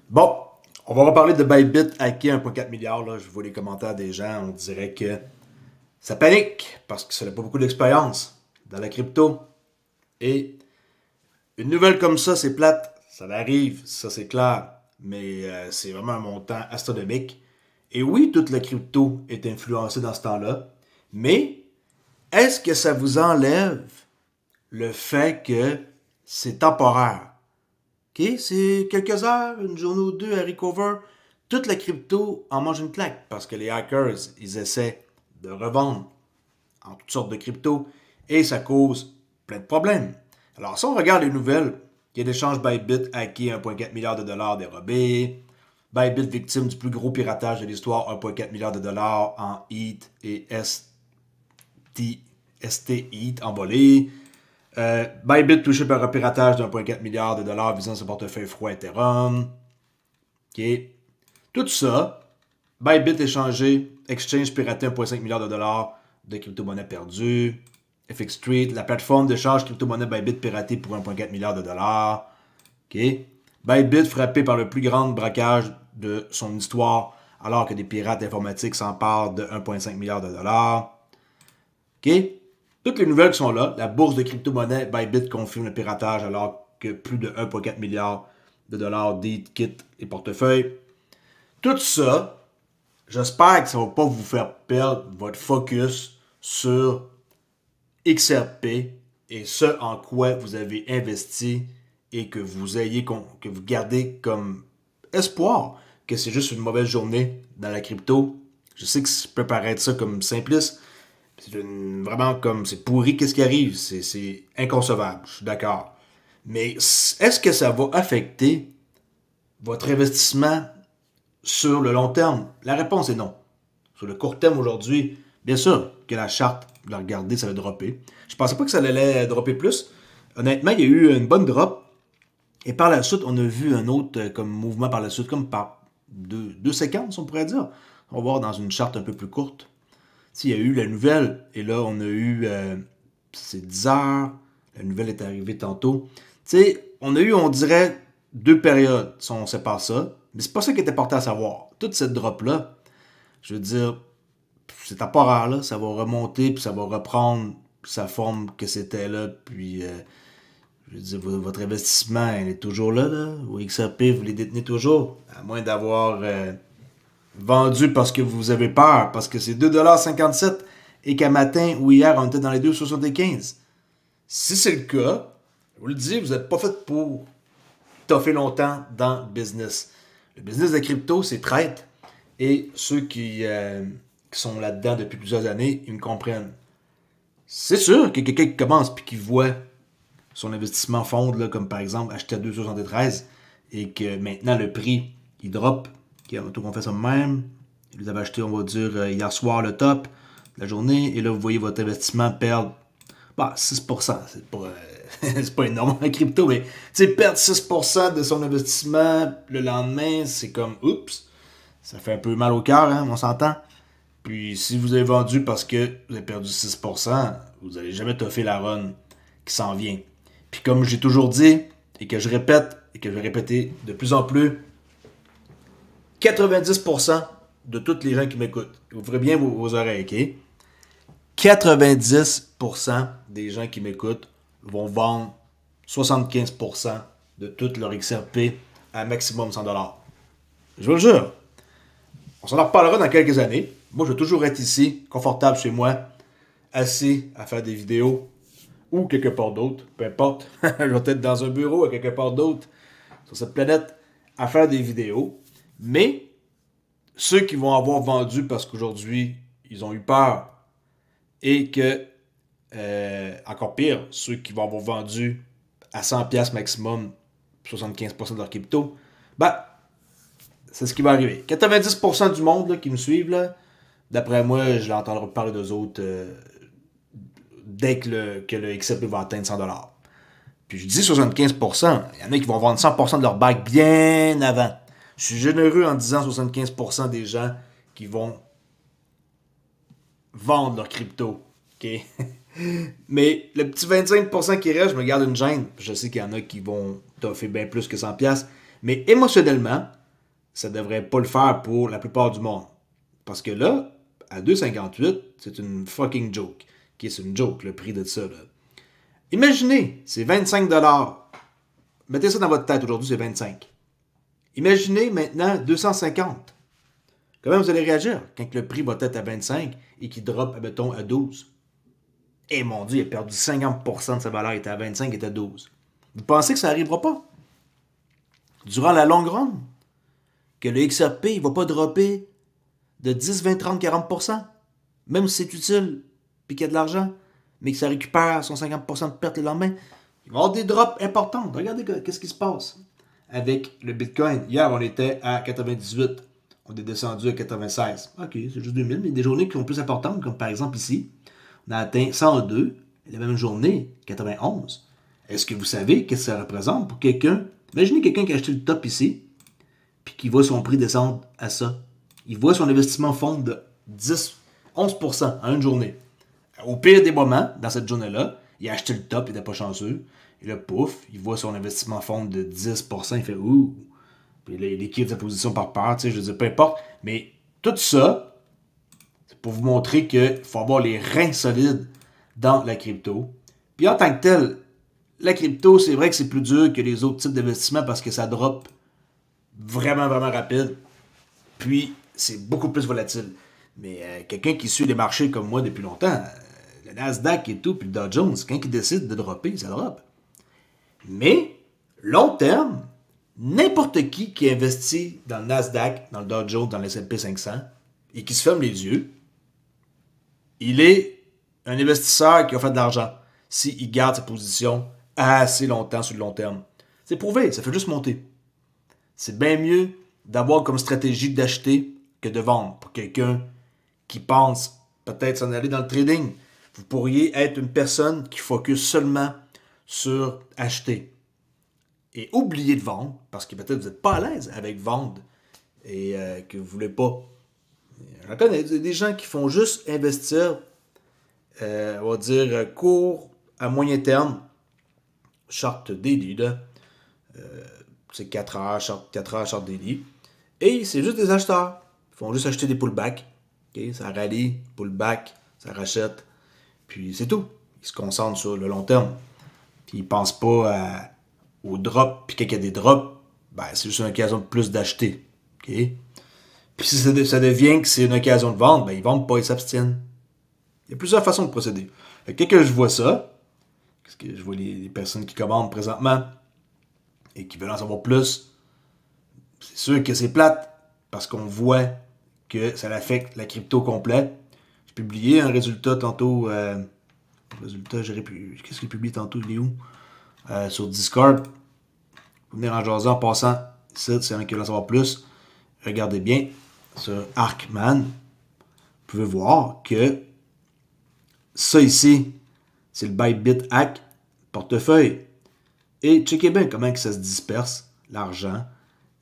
Bon, on va reparler de Bybit hacké 1,4 milliard. Là. Je vois les commentaires des gens, on dirait que ça panique parce que ça n'a pas beaucoup d'expérience dans la crypto. Et une nouvelle comme ça, c'est plate. Ça arrive, ça c'est clair. Mais c'est vraiment un montant astronomique. Et oui, toute la crypto est influencée dans ce temps-là. Mais est-ce que ça vous enlève le fait que c'est temporaire? OK, c'est quelques heures, une journée ou deux à recover. Toute la crypto en mange une claque parce que les hackers, ils essaient de revendre en toutes sortes de cryptos et ça cause plein de problèmes. Alors, si on regarde les nouvelles, il y a l'échange Bybit hacké 1,4 milliard de dollars dérobés, Bybit victime du plus gros piratage de l'histoire, 1,4 milliard de dollars en ETH et ST ETH envolé, Bybit touché par un piratage d'1,4 milliard de dollars visant son portefeuille froid Ethereum. OK. Tout ça, Bybit échangé, Exchange piraté 1,5 milliard de dollars de crypto-monnaies perdues. FX Street, la plateforme d'échange crypto-monnaie Bybit piratée pour 1,4 milliard de dollars. OK. Bybit frappé par le plus grand braquage de son histoire alors que des pirates informatiques s'emparent de 1,5 milliard de dollars. OK? Toutes les nouvelles qui sont là. La bourse de crypto-monnaie Bybit confirme le piratage alors que plus de 1,4 milliard de dollars d'ETH quittent les portefeuilles. Tout ça, j'espère que ça ne va pas vous faire perdre votre focus sur XRP et ce en quoi vous avez investi et que que vous gardez comme espoir que c'est juste une mauvaise journée dans la crypto. Je sais que ça peut paraître ça comme simpliste. Vraiment comme c'est pourri qu'est-ce qui arrive. C'est inconcevable, je suis d'accord. Mais est-ce que ça va affecter votre investissement sur le long terme? La réponse est non. Sur le court terme aujourd'hui, bien sûr que la charte, vous la regardez, ça va dropper. Je pensais pas que ça allait dropper plus. Honnêtement, il y a eu une bonne drop. Et par la suite, on a vu un autre comme mouvement par la suite, comme par deux séquences, on pourrait dire. On va voir dans une charte un peu plus courte. Il y a eu la nouvelle, et là, on a eu, c'est 10 heures, la nouvelle est arrivée tantôt. Tu sais, on a eu, on dirait, deux périodes, si on sépare ça. Mais c'est pas ça qui est important à savoir. Toute cette drop-là, je veux dire, c'est temporaire, là, ça va remonter, puis ça va reprendre sa forme que c'était là, puis, je veux dire, votre investissement, il est toujours là. Vos XRP, vous les détenez toujours, à moins d'avoir vendu parce que vous avez peur, parce que c'est 2,57$ et qu'à matin ou hier, on était dans les 2,75$. Si c'est le cas, je vous le dis, vous n'êtes pas fait pour toffer longtemps dans le business. Le business de crypto, c'est traite. Et ceux qui sont là-dedans depuis plusieurs années, ils me comprennent. C'est sûr que quelqu'un qui commence puis qui voit son investissement fondre, là, comme par exemple acheter à 2,73$ et que maintenant le prix, il drop, tout qu'on fait ça de même. Vous avez acheté, on va dire, hier soir le top de la journée, et là, vous voyez votre investissement perdre 6%. C'est pas, c'est pas énorme en crypto, mais perdre 6% de son investissement le lendemain, c'est comme, oups, ça fait un peu mal au cœur, hein, on s'entend. Puis si vous avez vendu parce que vous avez perdu 6%, vous n'allez jamais toffer la run qui s'en vient. Puis comme j'ai toujours dit, et que je répète, et que je vais répéter de plus en plus, 90% de toutes les gens qui m'écoutent, ouvrez bien vos oreilles, ok? 90% des gens qui m'écoutent vont vendre 75% de tout leur XRP à maximum 100$. Je vous le jure. On s'en reparlera dans quelques années. Moi, je vais toujours être ici, confortable chez moi, assis à faire des vidéos ou quelque part d'autre, peu importe. Je vais être dans un bureau à quelque part d'autre sur cette planète à faire des vidéos. Mais ceux qui vont avoir vendu parce qu'aujourd'hui, ils ont eu peur et que, encore pire, ceux qui vont avoir vendu à 100$ maximum, 75% de leur crypto, c'est ce qui va arriver. 90% du monde là, qui me suivent, là, d'après moi, je l'entendrai parler d'eux autres dès que le XRP va atteindre 100$. Puis je dis 75%, il y en a qui vont vendre 100% de leur bac bien avant. Je suis généreux en disant 75% des gens qui vont vendre leur crypto. OK? Mais le petit 25% qui reste, je me garde une gêne. Je sais qu'il y en a qui vont toffer bien plus que 100$. Mais émotionnellement, ça ne devrait pas le faire pour la plupart du monde. Parce que là, à 2,58, c'est une fucking joke. Okay, c'est une joke, le prix de ça. Là. Imaginez, c'est 25 $. Mettez ça dans votre tête, aujourd'hui c'est 25. Imaginez maintenant 250. Comment vous allez réagir quand le prix va être à 25 et qu'il drop, mettons, à 12? Eh mon Dieu, il a perdu 50% de sa valeur, il était à 25, il était à 12. Vous pensez que ça n'arrivera pas? Durant la longue run, que le XRP ne va pas dropper de 10, 20, 30, 40%, même si c'est utile et qu'il y a de l'argent, mais que ça récupère son 50% de perte le lendemain, il va y avoir des drops importants. Regardez qu'est-ce qui se passe avec le Bitcoin. Hier, on était à 98. On est descendu à 96. OK, c'est juste 2000, mais il y a des journées qui sont plus importantes, comme par exemple ici. On a atteint 102, et la même journée, 91. Est-ce que vous savez qu'est-ce que ça représente pour quelqu'un? Imaginez quelqu'un qui a acheté le top ici, puis qui voit son prix descendre à ça. Il voit son investissement fondre de 10, 11% en une journée. Au pire des moments, dans cette journée-là, il a acheté le top, il n'était pas chanceux. Et là, pouf, il voit son investissement fondre de 10%, il fait « Ouh! » Puis là, il quitte sa position par peur, tu sais, je veux dire, peu importe. Mais tout ça, c'est pour vous montrer qu'il faut avoir les reins solides dans la crypto. Puis en tant que tel, la crypto, c'est vrai que c'est plus dur que les autres types d'investissements parce que ça drop vraiment, vraiment rapide. Puis, c'est beaucoup plus volatile. Mais quelqu'un qui suit les marchés comme moi depuis longtemps, le Nasdaq et tout, puis le Dow Jones, quand il décide de dropper, ça drop. Mais, long terme, n'importe qui investit dans le Nasdaq, dans le Dow Jones, dans le S&P 500, et qui se ferme les yeux, il est un investisseur qui a fait de l'argent s'il garde sa position assez longtemps sur le long terme. C'est prouvé, ça fait juste monter. C'est bien mieux d'avoir comme stratégie d'acheter que de vendre. Pour quelqu'un qui pense peut-être s'en aller dans le trading, vous pourriez être une personne qui focus seulement sur acheter. Et oubliez de vendre, parce que peut-être vous n'êtes pas à l'aise avec vendre et que vous ne voulez pas. J'en connais des gens qui font juste investir, on va dire, court à moyen terme, short daily, là. C'est 4 heures, short daily. Et c'est juste des acheteurs. Ils font juste acheter des pullbacks. Okay? Ça rallie, pullback, ça rachète. Puis c'est tout. Ils se concentrent sur le long terme. Puis ils ne pensent pas au drop. Puis quand il y a des drops, ben, c'est juste une occasion de plus d'acheter. Okay? Puis si ça devient que c'est une occasion de vendre, ben, ils ne vendent pas, ils s'abstiennent. Il y a plusieurs façons de procéder. Quand je vois ça, parce que je vois les personnes qui commandent présentement et qui veulent en savoir plus, c'est sûr que c'est plate parce qu'on voit que ça affecte la crypto complète. J'ai publié un résultat tantôt. Qu'est-ce que j'ai publié tantôt? Il est où? Sur Discord. Vous venez en jaser en passant. Ça, c'est un qui veut en savoir plus. Regardez bien sur Arkman. Vous pouvez voir que ça ici, c'est le Bybit Hack portefeuille. Et checkez bien comment que ça se disperse, l'argent,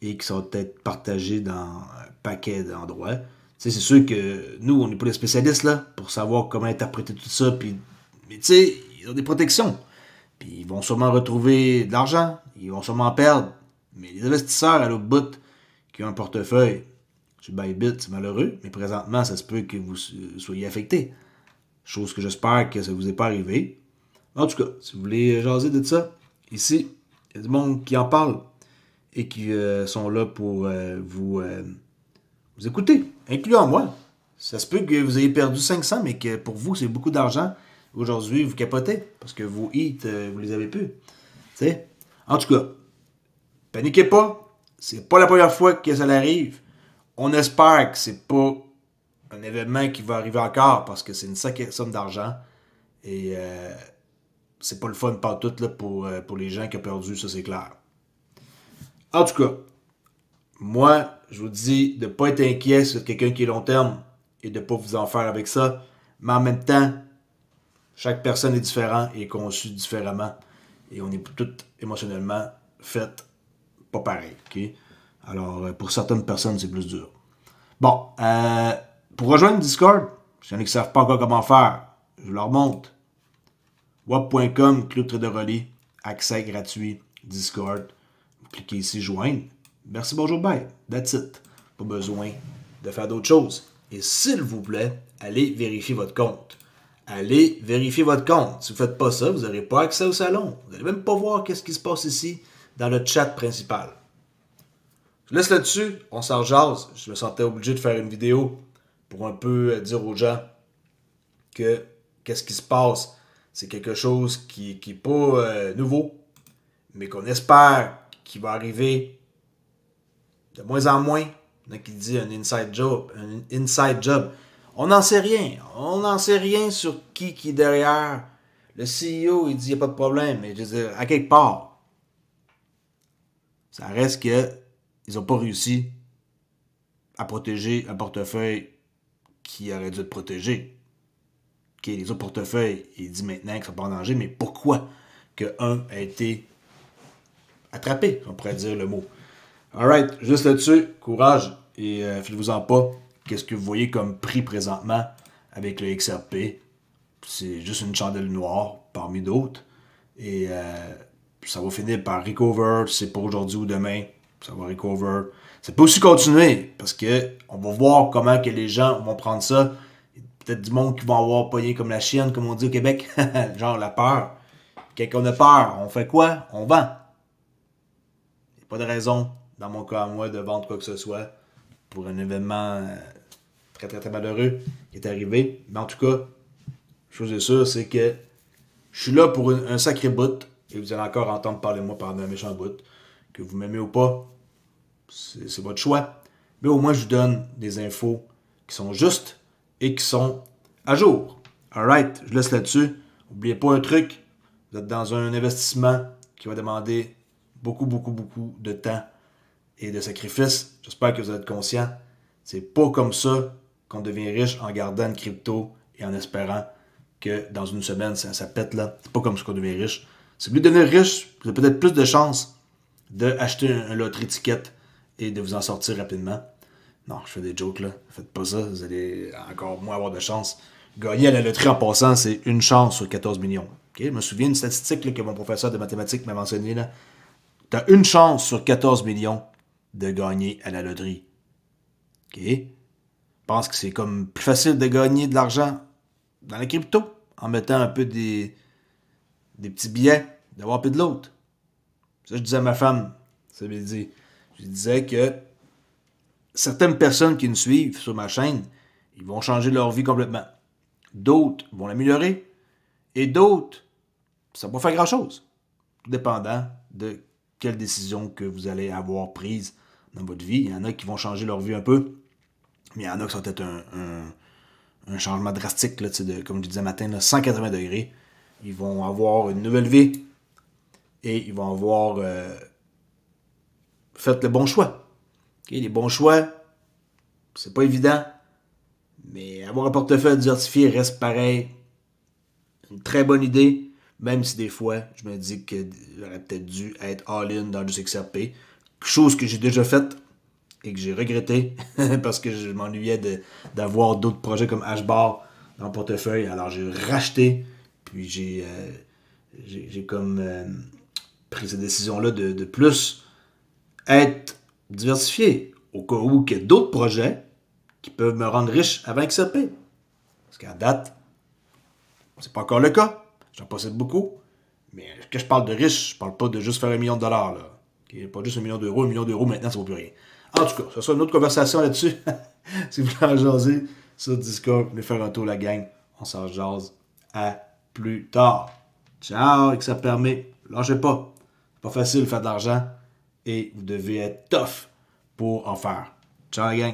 et que ça va être partagé dans un paquet d'endroits. C'est sûr que nous, on n'est pas les spécialistes là pour savoir comment interpréter tout ça. Mais tu sais, ils ont des protections. Puis ils vont sûrement retrouver de l'argent. Ils vont sûrement perdre. Mais les investisseurs à l'autre bout qui ont un portefeuille sur Bybit, c'est malheureux. Mais présentement, ça se peut que vous soyez affectés. Chose que j'espère que ça ne vous est pas arrivé. En tout cas, si vous voulez jaser de ça, ici, il y a du monde qui en parle et qui sont là pour vous écouter, incluant moi. Ça se peut que vous ayez perdu 500, mais que pour vous, c'est beaucoup d'argent. Aujourd'hui, vous capotez parce que vos hits, vous les avez plus. T'sais? En tout cas, paniquez pas. C'est pas la première fois que ça arrive. On espère que c'est pas un événement qui va arriver encore parce que c'est une sacrée somme d'argent. Et c'est pas le fun partout là, pour les gens qui ont perdu, ça c'est clair. En tout cas, moi, je vous dis de ne pas être inquiet sur quelqu'un qui est long terme et de ne pas vous en faire avec ça. Mais en même temps, chaque personne est différente et est conçue différemment. Et on est toutes émotionnellement faites pas pareil. Okay? Alors, pour certaines personnes, c'est plus dur. Bon, pour rejoindre Discord, s'il y en a qui ne savent pas encore comment faire, je leur montre. wap.com, Club Trader Relais, accès gratuit, Discord. Vous cliquez ici, joindre. Merci, bonjour, bye. That's it. Pas besoin de faire d'autres choses. Et s'il vous plaît, allez vérifier votre compte. Allez vérifier votre compte. Si vous ne faites pas ça, vous n'aurez pas accès au salon. Vous n'allez même pas voir qu'est-ce qui se passe ici dans le chat principal. Je laisse là-dessus, on s'en jase. Je me sentais obligé de faire une vidéo pour un peu dire aux gens que qu'est-ce qui se passe. C'est quelque chose qui n'est pas nouveau, mais qu'on espère qu'il va arriver de moins en moins. Il y en a qui disent un inside job. Un inside job. On n'en sait rien. On n'en sait rien sur qui est derrière. Le CEO, il dit il n'y a pas de problème. Mais je veux dire, à quelque part, ça reste que ils n'ont pas réussi à protéger un portefeuille qui aurait dû être protégé. Okay, les autres portefeuilles, il dit maintenant qu'ils ne sont pas en danger, mais pourquoi qu'un a été attrapé, on pourrait dire le mot. Alright, juste là-dessus, courage et faites-vous-en pas. Qu'est-ce que vous voyez comme prix présentement avec le XRP? C'est juste une chandelle noire parmi d'autres. Et ça va finir par recover. C'est pas aujourd'hui ou demain. Ça va recover. Ça peut aussi continuer parce que on va voir comment que les gens vont prendre ça. Peut-être du monde qui va avoir pogné comme la chienne, comme on dit au Québec. Genre la peur. Quand on a peur, on fait quoi? On vend. Il n'y a pas de raison, dans mon cas à moi, de vendre quoi que ce soit pour un événement très très très malheureux qui est arrivé. Mais en tout cas, chose est sûre, c'est que je suis là pour un sacré bout et vous allez encore entendre parler de moi pendant un méchant bout. Que vous m'aimez ou pas, c'est votre choix. Mais au moins, je vous donne des infos qui sont justes et qui sont à jour. Alright, je laisse là-dessus. N'oubliez pas un truc, vous êtes dans un investissement qui va demander beaucoup de temps et de sacrifices. J'espère que vous êtes conscients. C'est pas comme ça qu'on devient riche en gardant une crypto et en espérant que dans une semaine, ça pète là. C'est pas comme ça qu'on devient riche. Si vous voulez devenir riche, vous avez peut-être plus de chances d'acheter un loterie ticket et de vous en sortir rapidement. Non, je fais des jokes là. Faites pas ça, vous allez encore moins avoir de chance. Gagner à la loterie en passant, c'est une chance sur 14 millions. Okay? Je me souviens d'une statistique là, que mon professeur de mathématiques m'a mentionné. Tu as une chance sur 14 millions de gagner à la loterie. OK? Je pense que c'est comme plus facile de gagner de l'argent dans la crypto en mettant un peu des petits billets, d'avoir un peu de l'autre. Ça, je disais à ma femme, ça veut dire, je disais que certaines personnes qui nous suivent sur ma chaîne, ils vont changer leur vie complètement. D'autres vont l'améliorer et d'autres, ça va pas faire grand-chose. Tout dépendant de quelle décision que vous allez avoir prise dans votre vie. Il y en a qui vont changer leur vie un peu, mais il y en a qui sont peut-être un changement drastique, là, comme je disais matin, là, 180 degrés. Ils vont avoir une nouvelle vie et ils vont avoir fait le bon choix. Okay? Les bons choix, c'est pas évident, mais avoir un portefeuille diversifié reste pareil. Une très bonne idée, même si des fois, je me dis que j'aurais peut-être dû être all-in dans du XRP. Chose que j'ai déjà faite et que j'ai regretté parce que je m'ennuyais d'avoir d'autres projets comme Hbar dans le portefeuille. Alors j'ai racheté, puis j'ai comme pris cette décision-là de plus être diversifié au cas où il y a d'autres projets qui peuvent me rendre riche avant XRP. Parce qu'à date, c'est pas encore le cas. J'en possède beaucoup. Mais quand je parle de riche, je parle pas de juste faire $1 million. Là. Okay? Pas juste $1 million. $1 million maintenant, ça vaut plus rien. En tout cas, ça sera une autre conversation là-dessus. Si vous voulez en jaser sur Discord, venez faire un tour la gang. On s'en jase. À plus tard. Ciao, et que ça permet. Lâchez pas. C'est pas facile de faire de l'argent. Et vous devez être tough pour en faire. Ciao la gang.